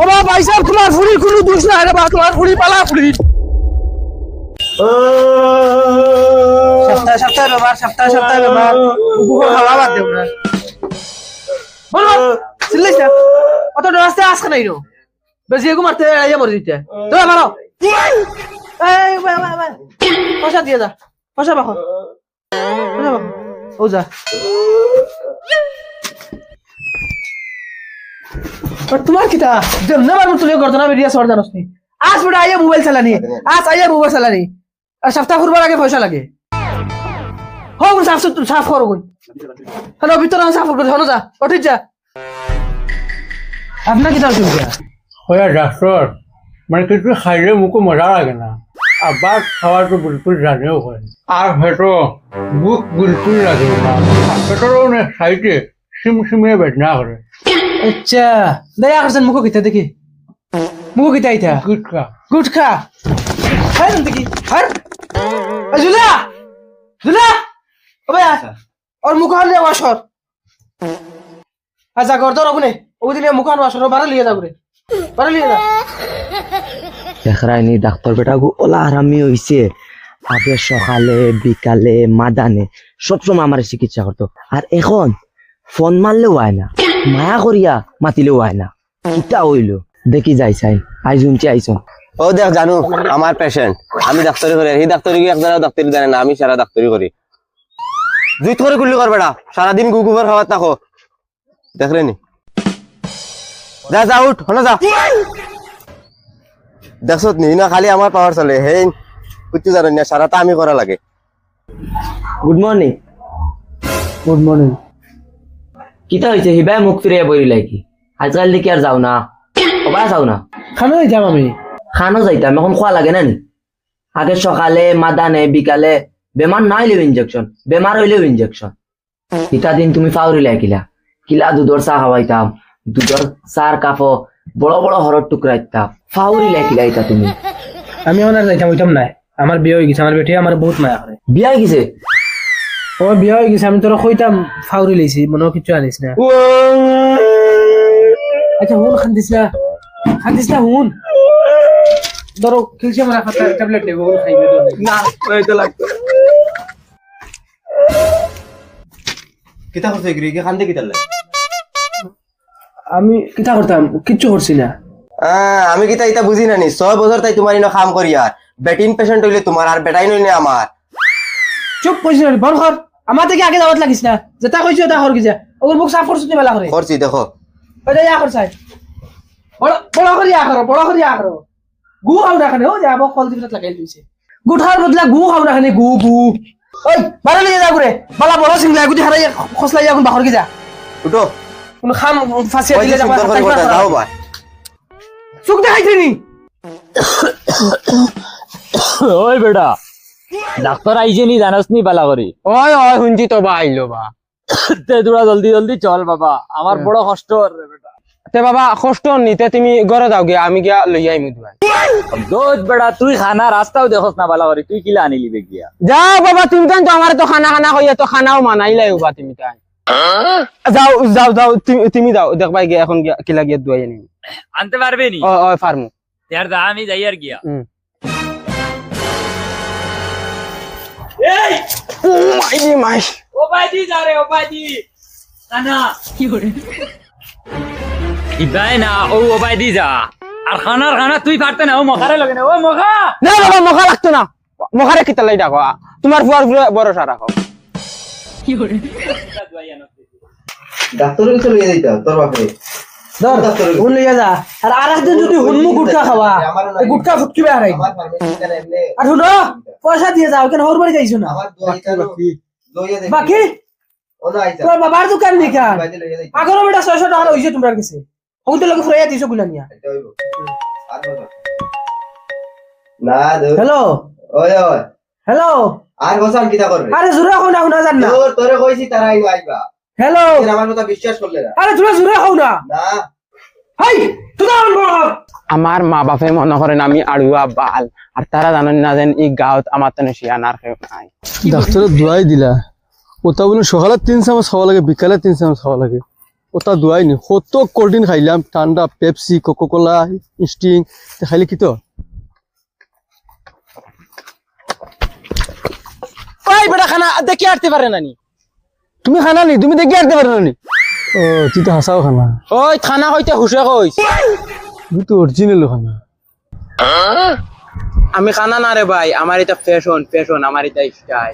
ওবা ভাই সাহেব তোমার ফুড়ির কোনো দোষ নাই রে বা তোমার ফুড়ি পালা ফুড়ি সপ্তাহে ব্যাপার সপ্তাহে ব্যাপার বুকুর খাওয়া বাদ দেব না বল চিল্লাইছ না অত রাস্তায় আসছ নাই নো বেশি এগো মারতে আইয়া মরে দিতে তো মারো এই ভাই পয়সা দিয়ে যা পয়সা বাখো ও যা पर तुम्हार किता जब न मालूम तुझे करतो ना वीडियो छोड़ जानो उसने आज बेटा आइए मोबाइल चलानी आज आइए मोबाइल चलानी और सप्ताह फुटबॉल आके पैसा लगे हो साफ करो कोई हेलो भीतर साफ कर दो जा उठ जा अपना किता सुन गया होया डॉक्टर মানে কিছু খাইলে মুখো মজা লাগে না আবার খাওয়ার তো বিলকুল জানেও হয় আর হেটো মুখ বিলকুল লাগে না পেটের অনেক সাইডে সিমসিমে বেদনা করে अच्छा दया करसन मुको किता देखी मुको किता आइता गुटखा है न देखी हर जुला जुला अबे और मुखान ले वाशर आजा कर दो रखने ओ दिन मुखान वाशर बाहर लिए जा करे बाहर लिए जा দেখরাইনি ডাক্তার বেটাগু ওলা আরামি হইছে আগে সকালে বিকালে মাদানে সবসময় আমার চিকিৎসা করতো আর এখন ফোন মারলেও হয় না মায়া করিয়া মাতিলেও হয় না কিতা হইলো দেখি যাই চাই আইজুনটি আইসন ও দেখ জানু আমার পেশেন্ট আমি ডাক্তারি করি এই ডাক্তারি কি একজনের ডাক্তারি জানে না আমি সারা ডাক্তারি করি জুত করে গুলি কর বেটা সারাদিন গুগুবার খাওয়া থাকো দেখলে নি যা যা উঠ হলো যা দেখছত নি না খালি আমার পাওয়ার চলে হে কুত্তি জানেন না সারাটা আমি করা লাগে গুড মর্নিং गुड मॉर्निंग কিতা হইছে হিবাই মুখ ফিরে বইরি লাইকি আজকাল দেখি আর যাও না কবা যাও না खाना नहीं जाम আমি খানো যাইতাম এখন খোয়া লাগে না নি আগে সকালে মাদানে বিকালে বেমার না হইলেও ইনজেকশন বেমার হইলেও ইনজেকশন ইটা দিন তুমি ফাউরি লাইকিলা কিলা দুধর চা খাওয়াইতাম দুধর চার কাপো বড় বড় হরর টুকরা ইত্তাম ফাউরি লাইকিলা ইটা তুমি আমি ওনার যাইতাম ওইতাম না আমার বিয়ে হয়ে গেছে আমার বেটি আমার বহুত মায়া করে বিয়া গেছে ও বিয়ে হয়ে গেছে আমি তোরা কইতাম ফাউরি লইছি মনে কিছু আনিস না আচ্ছা হুন খান্দিস না হুন ধরো ক্যালসিয়াম রাখা ট্যাবলেট নেব ওগুলো খাইবে না ওই তো লাগতো কিতা করতে গরি কি খান্দে কিতা লাগে আমি কিতা করতাম কিচ্ছু করছি না আমি কিতা ইতা বুঝি না নি 6 বছর তাই তোমার ইনো কাম করি আর বেটিন পেশেন্ট হইলে তোমার আর বেটাই নইলে আমার চুপ কইছিস বল কর আমার থেকে আগে যাওয়াত লাগিস না যেটা কইছো তা কর গিয়া ওর মুখ সাফ করছিস মেলা করে করছি দেখো ওইটা ইয়া কর চাই বড় করে ইয়া করো গু খাও রাখনে ও যাব কল দিবত লাগাই দিছে গুঠার বদলা গু খাও রাখনে গু ওই বারে লিয়ে যা করে বালা বড় সিংলা গুটি হারাই খসলাই এখন বাহর কি যা উঠো কোন খাম ফাসিয়া দিলে যাও ভাই চুক দেখাইছিস নি ওই বেটা ডাক্তার আইছে নি জানাস নি বালা করি ওই শুনছি তো বা আইলো বা তে তোরা জলদি চল বাবা আমার বড় কষ্ট রে বেটা তে বাবা কষ্ট নিতে তুমি ঘরে যাও গে আমি গিয়া লই আইমু দুয়াই দোজ বেটা তুই খানা রাস্তাও দেখছ না বালা করি তুই কিলা আনিলি বে গিয়া যাও বাবা তুমি তো আমার তো খানা কইয়া তো খানাও মানাইলাই বা তুমি তাই যাও তুমি যাও দেখবাই গিয়া এখন কিলা গিয়া দুয়াই আনি আনতে পারবে নি ও ফার্মু यार দা আমি যাই আর গিয়া এই ও মাই ও বাইদি যা রে ও বাইদি খানা কি করে ইবাই না ও বাইদি যা আর খানা তুই পারতে না ও মখারে লাগে না ও মখা না বাবা মখা লাগতো না মখারে কিতা লাই ডাকো তোমার ফুয়ার ভরসা রাখো ডাক্তারের কাছে লইয়া যাইতা তোর বাপে ধর হুন লিয়ে যা আর আরেকদিন যদি হুনমু গুটকা খাওয়া এই গুটকা ফুটকি বেহারাই আমার ফার্মেসি এমনে আর শুনো পয়সা দিয়ে যাও কেন ওর বাড়ি যাইছো না আমার দোয়াইতা লইয়া যাই বাকি ও না আইতা তোর বাবার দোকান নিকা বাইতে লইয়া যাইতা আগরও বেটা 600 টাকা হইছে তোমার কাছে ওগুলো লোক ফ্রাইয়া দিছো গুলা নিয়া আর বলো না দো হ্যালো ওই হ্যালো আর বসান কিটা করবে আরে জোরে হও না জান না তোরে কইছি তারা আইবা হ্যালো আমার কথা বিশ্বাস করলে না আরে জোরে হও না না হাই তুই আমার মা বাপে মনে করেন আমি আড়ুয়া বাল আর তারা জানেন না যেন এই গাঁৱত আমার তো শিয়ানার কেউ নাই ডাক্তার দোয়াই দিলা ওটা বলে সকালে 3 চামচ খাওয়া লাগে বিকালে 3 চামচ খাওয়া লাগে ওটা দুয়াই নি কত কোল্ড ড্রিঙ্ক খাইলাম ঠান্ডা পেপসি কোকোকোলা স্টিং খাইলে কি তো ওই বেটা খানা দেখি আটতে পারে নানি তুমি খানা নি তুমি দেখি আনতে পারো নি ও তুই তো হাসাও খানা ওই খানা হইতে হুসে কইস তুই তো অরিজিনাল খানা আমি খানা না রে ভাই আমার এটা ফ্যাশন আমার এটা স্টাইল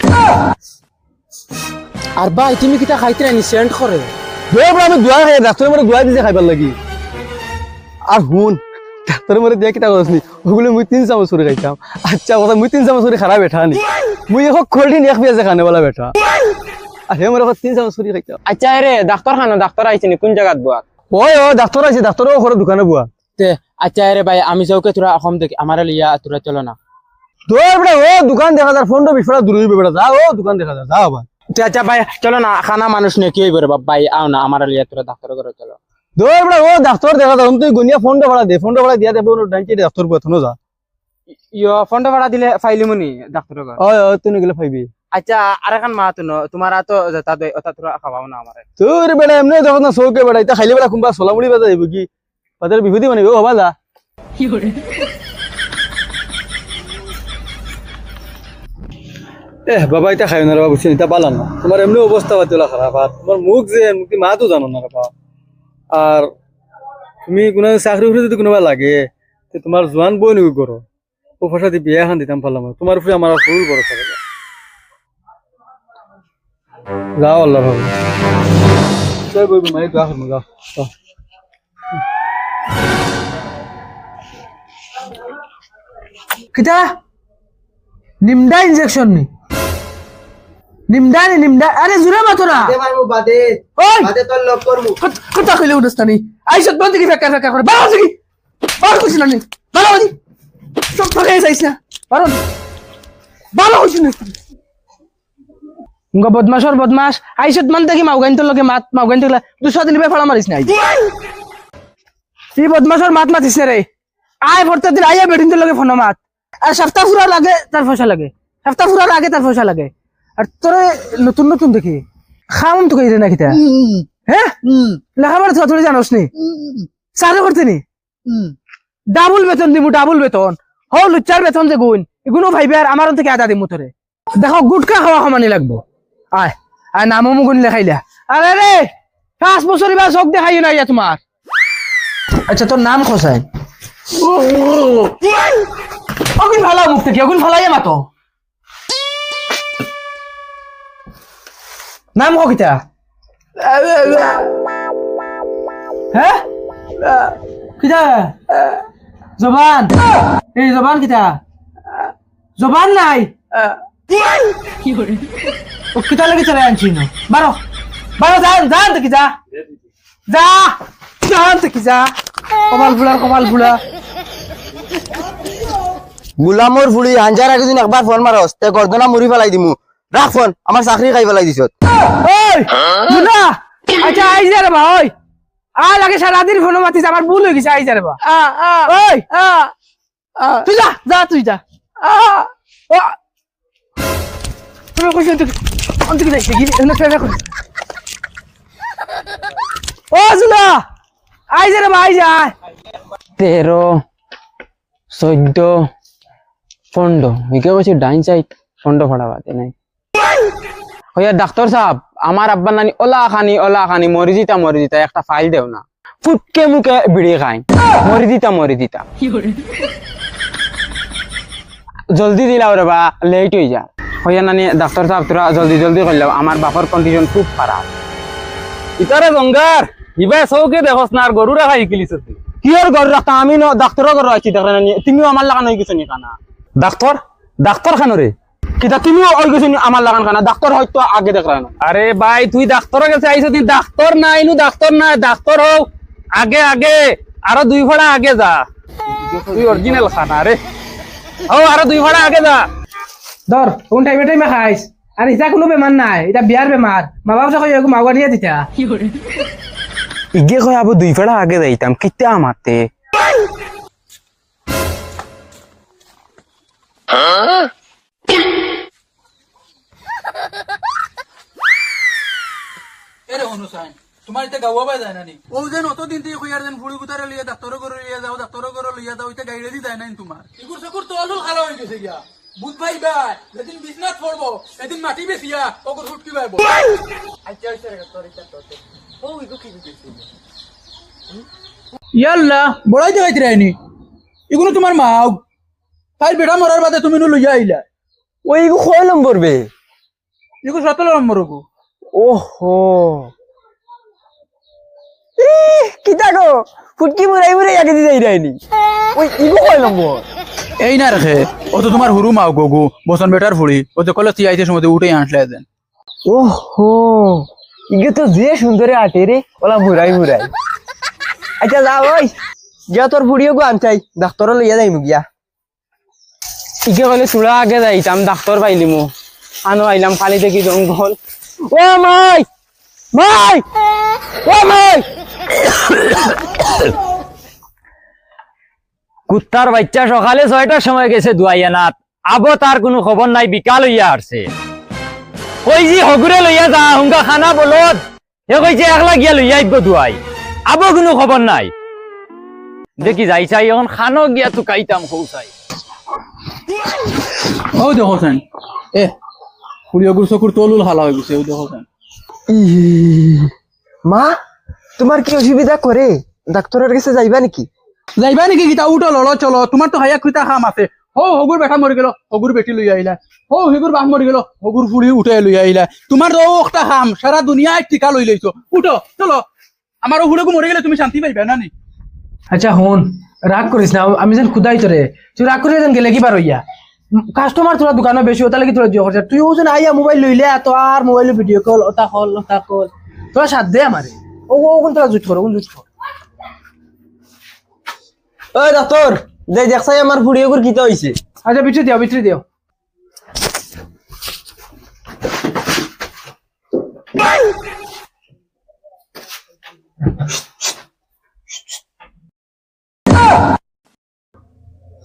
আর ভাই তুমি কিটা খাইতে নানি সেন্ড করে দুয়ার আমি দুয়া খাই ডাক্তারের মরে দুয়া দিছে খাইবার লাগি আর হুন ডাক্তারের মরে দিয়া কিতা করছনি ওগুলো মুই 3 চামচ করে খাইতাম আচ্ছা কথা মুই 3 চামচ করে খারাপ বেঠা নি মুই এখন কোল্ড ড্রিঙ্ক এক পেঁয়াজে খানে वाला বেঠা আর হে মরে 3 চামচ করে খাইতাম আচ্ছা রে ডাক্তার আইছিনি কোন জায়গাত বুয়া ওই ও ডাক্তার আছে ডাক্তারও ঘরে দোকানে বুয়া তে আচ্ছা রে ভাই আমি যাওকে তোরা অসম দেখি আমার লিয়া তোরা চলো না দৌড় বেটা ও দোকান দেখা যার ফোনটা বিছড়া দূর হইবে বেটা যা ও দোকান দেখা যা যা ভাই আচ্ছা ভাই চলো না খানা মানুষ নে কি হইবে রে ভাই আও না আমার লিয়া তোরা ডাক্তার ঘরে চলো দৌড় বেটা ও ডাক্তার দেখা যার তুই গনিয়া ফোনটা ভাড়া দিয়া দেব ডাইকে ডাক্তার বুয়া থনো যা ইয়ো ফোনটা ভাড়া দিলে ফাইলিমুনি ডাক্তার ঘর ওই ওই তুই গেলে পাইবি আচ্ছা আরেকখান মা তো তোমার তো যেটা দই ওটা তোরা খাওয়াও না আমারে তোর বেটা এমনি যখন না চৌকে বেটা এটা খাইলে বেটা কোনবা সোলামুড়ি বাজা যাইব কি পাতের বিভূতি মানে ও হবা যা বাবা এটা খাই না রে বাবা বুঝছেন এটা পালাম না তোমার এমনি অবস্থা পাতিলা খারাপ আর তোমার মুখ যে মুখ মা তো জানো না বাবা আর তুমি কোনো চাকরি উঠে যদি কোনোবা লাগে তো তোমার জোয়ান বই নিবি করো ও পয়সা দিয়ে বিয়া খান দিতাম পারলাম তোমার উপরে আমার ফুল বড় থাকে যাও আল্লাহ বাবা জয় বই মানে দোয়া করবো যাও কিটা নিমডা ইনজেকশন নি নিমডা আরে জুরে মাতরা ওই কথা কইলে উদস্তানি আইসত বন্ধ কি ফেকার করে বাবা কি বাবা কিছু না নি বাবা দি সব ফাঁকা যাইছ না বারণ বাবা কিছু না উঙ্গা বদমাস আইসত মান দেখি মাউগাইন তোর লগে মাউগাইন তোলা 200 দিন বে ফাড়া মারিস নাই এই বদমাসর মাতিস না রে আয় ভরতে দিন আইয়া বেডিন তোর লগে ফোন মাত আর সপ্তাহ পুরা লাগে তার পয়সা লাগে সপ্তাহ পুরা লাগে তার পয়সা লাগে আর তোরে নতুন দেখি খাম তো কইরে না কিতা হ্যাঁ লেখাপড়া তো তোরে জানোস নি চাকরি করতে নি ডাবল বেতন দিমু ডাবল বেতন হো লুচ্চার বেতন যে গুণ এগুলো ভাইবে আর আমার থেকে আদা দিমু তোরে দেখো গুটকা খাওয়া সমানি লাগবো আয় আয় নামও মুগুন লেখাইলা আরে রে 5 বছর বা চোখ দেখাই না ইয়া তোমার আচ্ছা তোর নাম খোসাই অগুন ভালা মুখ থেকে অগুন ভালাই মাতো নাম কিতা হ্যাঁ কিতা জবান এই জবান কিতা জবান নাই ও কিতা লাগি চলে আনছি না বারো জান তো কি যা জান তো কি যা কমাল বুলা গুলামর ফুড়ি হাঞ্জার আগে দিন একবার ফোন মারস তে গর্দনা মুড়ি ফেলাই দিমু রাখ ফোন আমার চাকরি খাই ফেলাই দিছত ওই বুলা আচ্ছা আই যা রে ভাই আ লাগে সারাদিন ফোন মাতিস আমার ভুল হয়ে গেছে আই যা রে ভাই ওই তুই যা তুমি কইছ তুই অন্তিকে যাইছে কি এনে ফেরা কর ও জুলা আই যা রে ভাই যা 13 14 15 ইকে কইছে ডাইন সাইড 15 ফাড়া বাতে নাই হইয়া ডাক্তার সাহেব আমার আব্বা নানি ওলা খানি মরি দিতা একটা ফাইল দেও না ফুটকে মুখে বিড়ি খাই মরি দিতা জলদি দিলাও রে বা লেট হয়ে যা হইয়া নানি ডাক্তার সাহেব তোরা জলদি করলাম আমার বাপর কন্ডিশন খুব খারাপ ইতারে গঙ্গার ইবা চৌকে দেখছ না আর গরু রাখা শিকিলিছ তুই কি আর ঘর রাখতা আমি ন ডাক্তারও ঘর আছি দেখলে নানি তুমিও আমার লাগান হয়ে গেছো নি খানা ডাক্তার খানো রে কিতা তুমিও হয়ে গেছো নি আমার লাগান খানা ডাক্তার হয়তো আগে দেখলাম আরে ভাই তুই ডাক্তারের কাছে আইছ তুই ডাক্তার নাই ডাক্তার হোক আগে আরো 2 ফাড়া আগে যা তুই অরিজিনাল খানা রে ও আরো 2 ফাড়া আগে যা ধর কোন টাইমে খাইস আর এটা কোনো বেমার নাই এটা বিয়ার বেমার মা বাবা কই এগো মাওয়া নিয়ে দিতা ইগে কই আবু 2 ফাড়া আগে যাইতাম কিতা আমাতে এরে অনুসান তোমার এটা গাওয়া পাই যায় না নি ও যেন অতদিন থেকে কইয়ার যেন ফুড়ি গুতারে লিয়ে ডাক্তারও করে লিয়ে যাও ডাক্তারও করে লিয়ে যাও এটা গাইড়ে দি যায় না তোমার ইগুর সকুর তো অলুল খালা হয়ে গেছে গিয়া বুধ ভাই ভাই যেদিন বিজনেস করবো এদিন মাটি বেচিয়া ওগুর ফুটকি পাইবো আচ্ছা আচ্ছা তোর এটা ও ইগু কি দিতেছি ইয়াল্লা বড়াই দেখাইতে রাইনি এগুলো তোমার মা তাই বেটা মরার বাদে তুমি নু লইয়া আইলা ওই ইগু কয় নম্বর বে এগুলো 17 নম্বর গো ওহো কিতা গো ফুটকি মুরাই মুরাই আগে দিতে যাইনি ওই ইগু কয় নম্বর এই না রেখে ও তো তোমার হুরু মাও গগু বসন বেটার ফুড়ি ও তো কলে তিয়াইতে সময় উঠে আনলে দেন ওহো ইগে তো যে সুন্দরে আটে রে ওলা মুরাই মুরাই আচ্ছা যা ওই গিয়া তোর ফুড়িও গো আনছাই ডাক্তার লইয়া যাইমু গিয়া ইকে কলে চূড়া আগে যাইতাম ডাক্তার পাইলিমু আনো আইলাম খালি দেখি জঙ্গল ও মাই মাই ও মাই কুত্তার বাচ্চা সকালে 6টার সময় গেছে দুয়াইয়ানাত আবো তার কোনো খবর নাই বিকাল হইয়া আসছে কই যে হগুরে লইয়া যা হুঙ্গা খানা বলত হে কইছে একলা গিয়া লইয়া আইব দুয়াই আবো কোনো খবর নাই দেখি যাই চাই এখন খানো গিয়া তো কাইতাম কৌসাই ও দেখো সেন এ ফুড়ি ওগুর চকুর তলুল খালা হয়ে গেছে ও দেখো সেন মা তোমার কি অসুবিধা করে ডাক্তারের কাছে যাইবা নাকি যাইবা নাকি গীতা উঠো লড়ো চলো তোমার তো হাইয়া খুঁতা খাম আছে হো হগুর বেটা মরি গেল হগুর বেটি লই আইলা হো হিগুর বাপ মরি গেল হগুর ফুড়ি উঠে লই আইলা তোমার তো একটা খাম সারা দুনিয়ায় টিকা লই লইছো উঠো চলো আমার হুড়েকু মরে গেলে তুমি শান্তি পাইবা না নি আচ্ছা হন রাগ করিস না আমি যেন খুদাই তোরে তুই রাগ করে যেন গেলে কি পার হইয়া কাস্টমার তোরা দোকানে বেশি ওটা লাগি তোরা দিও খরচা তুইও যেন আইয়া মোবাইল লইলে তো আর মোবাইলে ভিডিও কল ওটা কল তোরা সাথ দে আমারে ও কোন তোরা জুট কর ওই ডাক্তার দেখছাই আমার ফুড়িও গুর কিতা হইছে আচ্ছা বিটরি দিও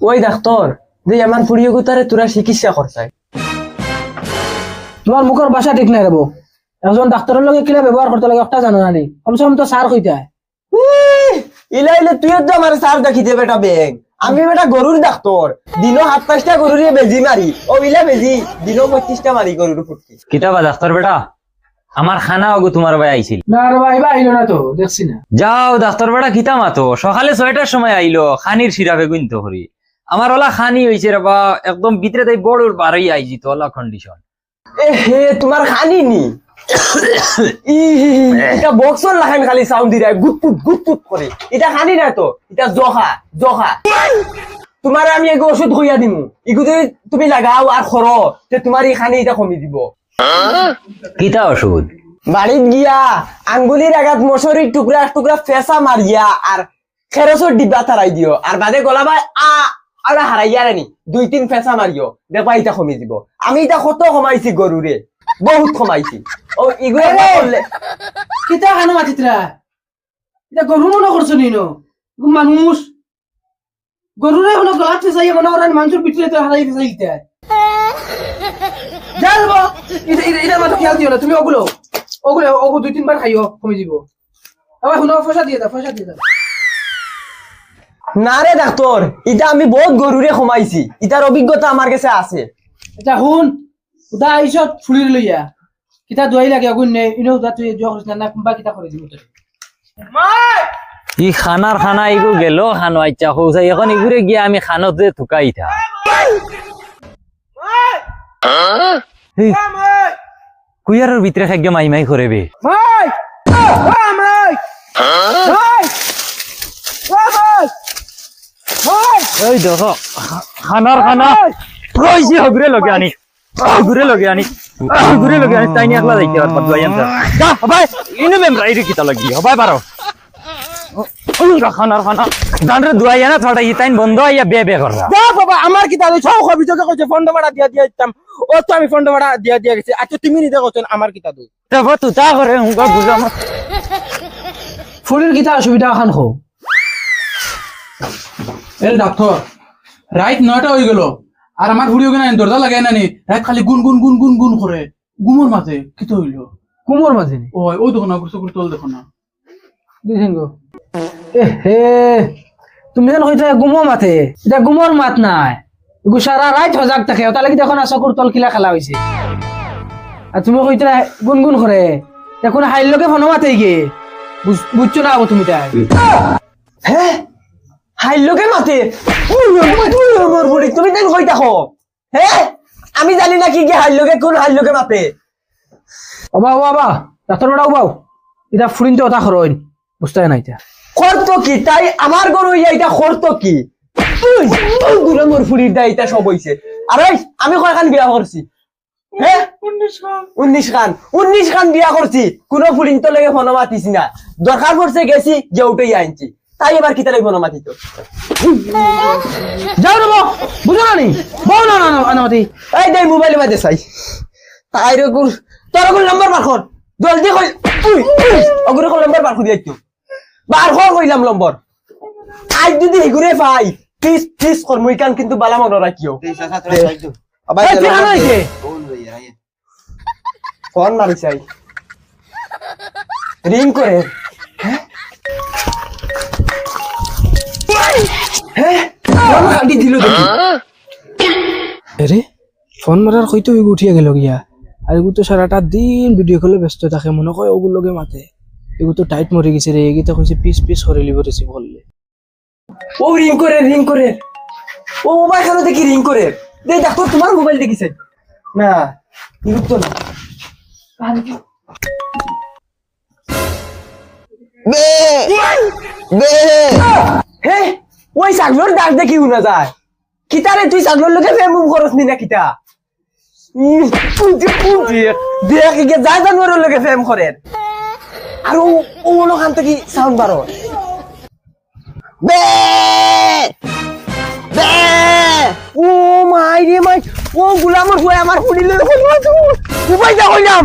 ওই ডাক্তার যে আমার ফুড়িও গুতারে তোরা চিকিৎসা করছাই তোমার মুখের ভাষা ঠিক নাই রেবো একজন ডাক্তারের লগে কিলা ব্যবহার করতে লাগে একটা জানো না নি কমসে কম তো সার কইতা ইলাইলে তুইও তো আমার সার দেখিতে বেটা বেং আমি বেটা গরুর ডাক্তার দিনো 7-5টা গরুরে বেজি মারি ও ইলা বেজি দিনো 25টা মারি গরুর ফুটকি কিতাবা ডাক্তার বেটা আমার খানা ওগো তোমার ভাই আইছিল না রে ভাই আইলো না তো দেখছি না যাও ডাক্তার বেটা কিতা মাতো সকালে 6টার সময় আইলো খানির সিরাপে গুনতে করি আমার ওলা খানি হইছে রে বা একদম ভিতরে তাই বড় বাড়াই আইজি তো ওলা কন্ডিশন এ হে তোমার খানি নি এটা বক্সর লাগান খালি সাউন্ড দিরা গুপ করে এটা খানি না তো এটা জখা তোমার আমি এগো ওষুধ হইয়া দিমু ইগু যদি তুমি লাগাও আর খরো তে তোমার এই খানি এটা কমি দিব কিতা ওষুধ বাড়িত গিয়া আঙ্গুলির আঘাত মশারির টুকরা ফেসা মারিয়া আর খেরসর ডিব্বা তারাই দিও আর বাদে গলা ভাই আর হারাইয়া রানি 2-3 ফেসা মারিও দেখবা এটা কমি দিব আমি এটা কত কমাইছি গরুরে বহুত কমাইছি ও ইগুলো করলে কিতা খানো মাতিতরা এটা গরু মনে করছো নিনো মানুষ গরুরে হলো গলাতে যাই মনে করেন মানুষের পিঠে তো হারাই যাইতে যাবো এটা মাথা খেয়াল দিও না তুমি ওগুলো 2-3 বার খাইও কমে যাব আবার শুনো পয়সা দিয়ে দাও না রে ডাক্তার এটা আমি বহুত গরুরে কমাইছি এটার অভিজ্ঞতা আমার কাছে আছে আচ্ছা শুন উদা আইছত ফুলির লইয়া কিতা দোয়াই লাগে আগুন নে ইনো উদা তুই জোয়া করিস না কুম্বা কিতা করে দিব তোর ই খানা ইগু গেল খানো আচ্ছা কৌসাই এখন ইগুরে গিয়া আমি খানতে থুকাই থা কুইয়ারের ভিতরে খাদ্য মাই করে বে ভাই ভাই ওই দেখো খানা কইছি হগুরে লগে আনি তাই নি একলা যাইতে পারবা দুয়াইয়ান যা ভাই ইনো মেমরা ইরে কিতা লাগি ভাই পারো খানা জানরে দুয়াইয়ানা থড়া ই তাইন বন্ধ আইয়া বে কররা যা বাবা আমার কি তাহলে সব অভিযোগে কইছে ফন্ড ভাড়া দিয়া দিতাম ও তো আমি ফন্ড ভাড়া দিয়া গেছি আচ্ছা তুমি নিতে কইছেন আমার কি তাদু তবে তুই তা করে হুঙ্গা বুঝাম ফুলের কিতা অসুবিধা খান খো এ ডাক্তার রাইট 9টা হয়ে গেল আর আমার হুড়িও কেন দরজা লাগাই না নি রাইট খালি গুন করে গুমর মাঝে কি তো হইলো কুমোর মাঝে ওই দেখো না চকুর তোল দেখো না দিছেন গো এ হে তুমি যেন কইতে গুমো মাথে এটা গুমর মাত নাই এগু সারা রাত সজাগ থাকে তাহলে কি দেখো না চকুর তল কিলা খেলা হইছে আর তুমি কইতে গুনগুন করে এখন হাইলকে ফোন মাতে গে বুঝছো না আবো তুমি তাই হ্যাঁ হাইলোকে মাতে মোর বুড়ি তুমি তাই কই থাকো হ্যাঁ আমি জানি না কি হাইলোকে কোন হাইলোকে মাতে বাবা বাবা ডাক্তার বড়াও বাও এটা ফুরিনতে কথা খরইন বুঝতে না এটা করতো কি তাই আমার গরু এটা করতো কি দূরে মোর ফুড়ির দা এটা সব হইছে আরে আমি কয়খান বিয়া করছি হ্যাঁ 19 খান বিয়া করছি কোনো ফুড়িন তো লেগে ফোন মাতিছি না দরকার পড়ছে গেছি যে উঠেই আনছি তাই এবার কি তাই ফোন মাতিত যাও রে বউ বুঝো না নি বউ না না না মাতি এই দে মোবাইলে বাজে চাই তাই রে গুর তোর কোন নাম্বার বার কর জলদি কই ওগুলো কোন নাম্বার বার করে দিও বার কর কইলাম নম্বর আজ যদি হিগুরে পাই প্লিজ কর মুই কান কিন্তু বালা মন রাখিও আবার এই ঠিকানা হইছে ফোন মারি চাই রিং করে হ্যাঁ ফোন খালি দিল দেখি আরে ফোন মারার কইতো এগু উঠিয়া গেল গিয়া আর এগু তো সারাটা দিন ভিডিও কলে ব্যস্ত থাকে মনে কয় ওগুলো লগে মাতে এগু তো টাইট মরে গেছে রে এগিতে কইছে পিস করে লিব রিসিভ করলে ও রিং করে ও মোবাইল খানো দেখি রিং করে দে দেখো তোমার মোবাইল দেখিছে না ইউজ তো না হে ওই ছাগলর ডাক দেখি উনা যায় কিতারে তুই ছাগলর লগে ফেম করছ নি না কিতা দেখ কি যা জানোর লগে ফেম করে আর ও মনো খান থেকে সাউন্ড বারো বে বে ও মাই রে মাই ও গুলামর হয়ে আমার ফুড়ি লগে ফোন মারছো উপায় যা হইলাম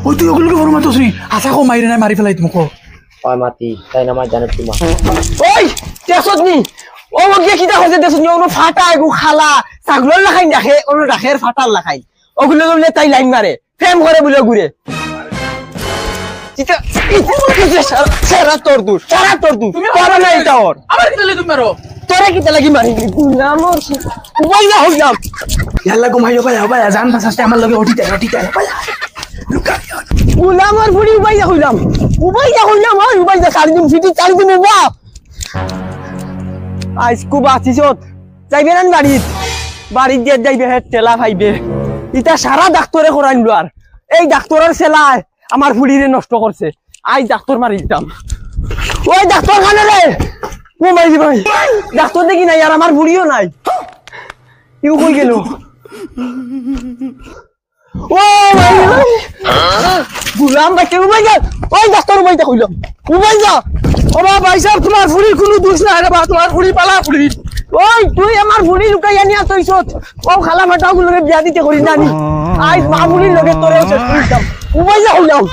ওই তুই ওগুলোকে ফোন মারতেছি আশা কো মাইরে নাই মারি ফেলাই তোমাকে ওই মাতি তাই না আমার জানে তোমার ওই তেসত নি ও গিয়ে কিটা হইছে তেসত নি ওনো ফাটা এগু খালা ছাগলর লাখাই রাখে ওনো রাখের ফাটার লাখাই ওগুলো বলে তাই লাইন মারে ফেম করে বলে ঘুরে সারা তোর দূর তোর না এটা ওর আবার কি দিলে তুমি মারো তোরা কিটা লাগি মারি গুলামর উপায় না হইলাম ইয়াল্লা ঘুমাইও ভাই জান বাসাতে আমার লগে ওঠিতে ভাই গুলামর বুড়ি উপায় না হইলাম ওই উপায় না 4 দিন ফিটি 4 দিন বাপ আজ কো বাঁচিছত যাইবে না বাড়িত দিয়ে যাইবে হে টেলা ভাইবে ইটা সারা ডাক্তারে করাইলো আর এই ডাক্তারের সেলায় আমার ফুড়িরে নষ্ট করছে আজ ডাক্তার মারি দিতাম ওই ডাক্তার খানে রে ও মাইজি ভাই ডাক্তার দেখি নাই আর আমার বুড়িও নাই ইউ কই গেল ও মাইজি ভাই গুলাম ভাই কেউ ভাই ওই ডাক্তার ভাইটা কইলাম ও ভাই যা ও ভাই সাহেব তোমার ফুড়ির কোনো দোষ নাই রে বা তোমার ফুড়ি পালা ফুড়ি ওই তুই আমার ফুড়ি লুকাইয়া নিয়া তইছত ও খালা ফাটাও গুলোকে বিয়া দিতে করি জানি আজ মা বুড়ির লগে তোরে শেষ করিতাম ও ভাই যা হইলাম